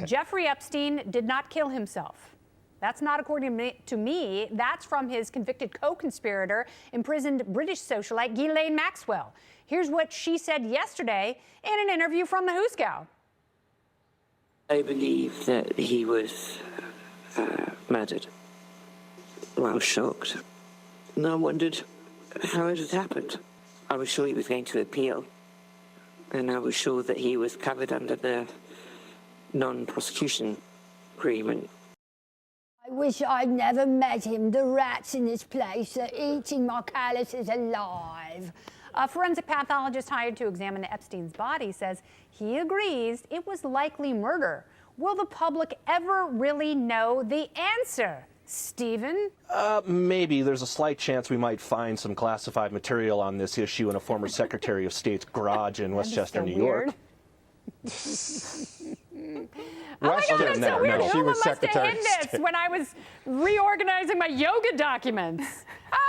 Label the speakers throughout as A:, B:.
A: Jeffrey Epstein did not kill himself. That's not according to me. That's from his convicted co-conspirator, imprisoned British socialite Ghislaine Maxwell. Here's what she said yesterday in an interview from the Hooskow.
B: I believe that he was murdered. Well, I was shocked. And I wondered how it had happened. I was sure he was going to appeal. And I was sure that he was covered under the non-prosecution agreement.
C: I wish I'd never met him. The rats in this place are eating my calluses alive.
A: A forensic pathologist hired to examine Epstein's body says he agrees it was likely murder. Will the public ever really know the answer? Stephen?
D: Maybe. There's a slight chance we might find some classified material on this issue in a former Secretary of State's garage in Westchester, New York.
A: Oh my God, that's so weird.
E: She
A: Who
E: was
A: must have
E: Secretary
A: hid
E: of
A: this
E: State.
A: when I was reorganizing my yoga documents?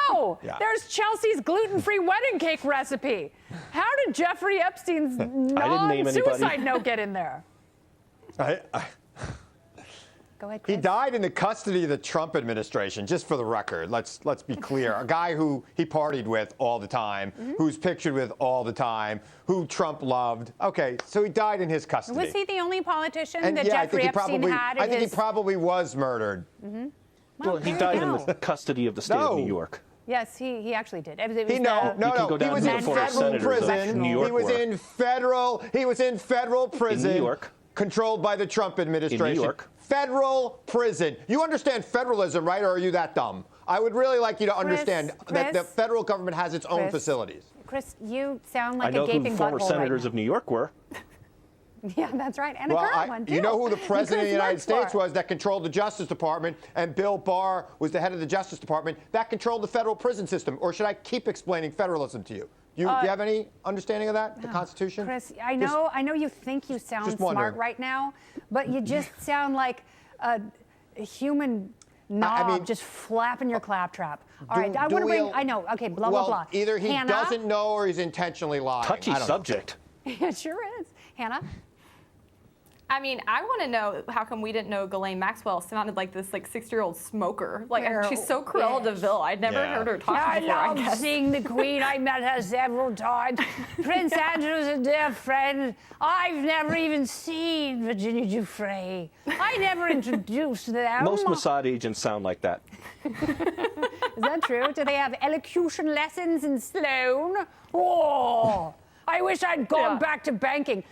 A: Oh, there's Chelsea's gluten-free wedding cake recipe. How did Jeffrey Epstein's non-suicide note get in there? Go ahead, Chris.
E: He died in the custody of the Trump administration, just for the record. Let's be clear. A guy who he partied with all the time, who's pictured with all the time, who Trump loved. Okay, so he died in his custody.
A: Was he the only politician
E: And
A: that
E: yeah,
A: Jeffrey Epstein had in
E: I think
A: his...
E: he probably was murdered.
D: Well, he died in the custody of the state of New York.
A: Yes, he actually did. It was
E: He was in federal prison. He was in federal prison.
D: In New York.
E: Controlled by the Trump administration.
D: In New York.
E: Federal prison. You understand federalism, right? Or are you that dumb? I would really like you to understand that the federal government has its own facilities.
A: Chris, you sound like a gaping butthole.
D: I know who former senators of New York were.
A: Yeah, that's right. And a current one, too.
E: You know who the president of the United States was that controlled the Justice Department, and Bill Barr was the head of the Justice Department that controlled the federal prison system? Or should I keep explaining federalism to you? Do you have any understanding of that, the Constitution?
A: Chris, I know you think you sound smart right now, but you just sound like a human knob just flapping your claptrap. All right, I want to bring, I know, okay, blah, blah, blah.
E: Either he doesn't know or he's intentionally lying.
D: Touchy subject.
A: It sure is. Hannah?
F: I mean, I want to know how come we didn't know Ghislaine Maxwell sounded like this 6-year-old smoker. She's so Cruella de Vil. I'd never heard her talk before.
C: I love seeing the Queen. I met her several times. Prince Andrew's a dear friend. I've never even seen Virginia Giuffre. I never introduced them.
D: Most Mossad agents sound like that.
A: Is that true? Do they have elocution lessons in Sloan? Oh, I wish I'd gone back to banking.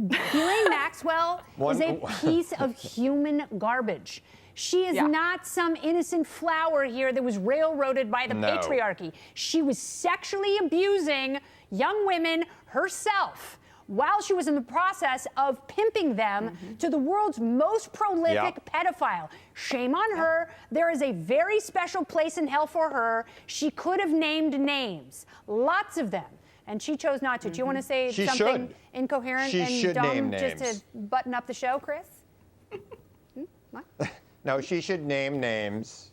A: Ghislaine Maxwell is a piece of human garbage. She is not some innocent flower here that was railroaded by the patriarchy. She was sexually abusing young women herself while she was in the process of pimping them to the world's most prolific pedophile. Shame on her. There is a very special place in hell for her. She could have named names, lots of them. And she chose not to. Do you want to say something incoherent and dumb just to button up the show, Chris? What?
E: No, she should name names.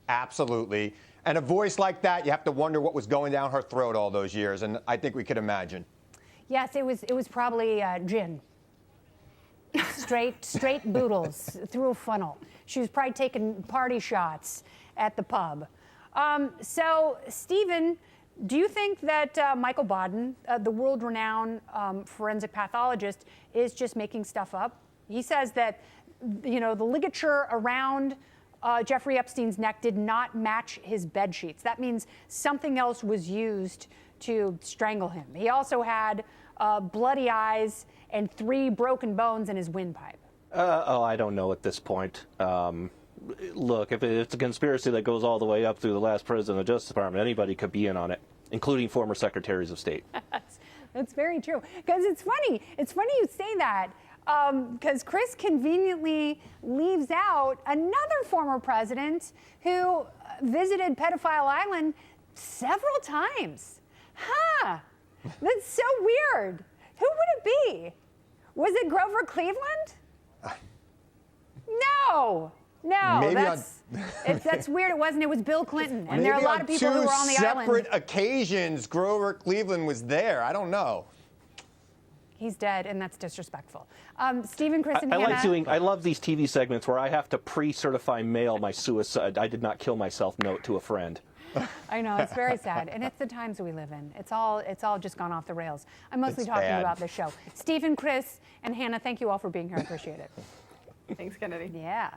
E: Absolutely. And a voice like that, you have to wonder what was going down her throat all those years. And I think we could imagine.
A: Yes, it was probably gin. Straight boodles through a funnel. She was probably taking party shots at the pub. So, Stephen, do you think that Michael Baden, the world-renowned forensic pathologist, is just making stuff up? He says that, the ligature around Jeffrey Epstein's neck did not match his bed sheets. That means something else was used to strangle him. He also had bloody eyes and 3 broken bones in his windpipe.
D: I don't know at this point. Look, if it's a conspiracy that goes all the way up through the last president of the Justice Department, anybody could be in on it, including former secretaries of state.
A: That's very true. Because it's funny you say that, because Chris conveniently leaves out another former president who visited Pedophile Island several times. Huh. That's so weird. Who would it be? Was it Grover Cleveland? No. No, that's weird. It wasn't. It was Bill Clinton. And there are a lot of people who were on the island.
E: Maybe on 2 separate occasions, Grover Cleveland was there. I don't know.
A: He's dead, and that's disrespectful. Stephen, Chris, and Hannah.
D: I love these TV segments where I have to pre-certify mail my suicide, I did not kill myself note to a friend.
A: I know, it's very sad, and it's the times we live in. It's all just gone off the rails. I'm mostly
E: It's
A: talking
E: bad.
A: about the show. Stephen, Chris, and Hannah, thank you all for being here. I appreciate it.
F: Thanks, Kennedy.
A: Yeah.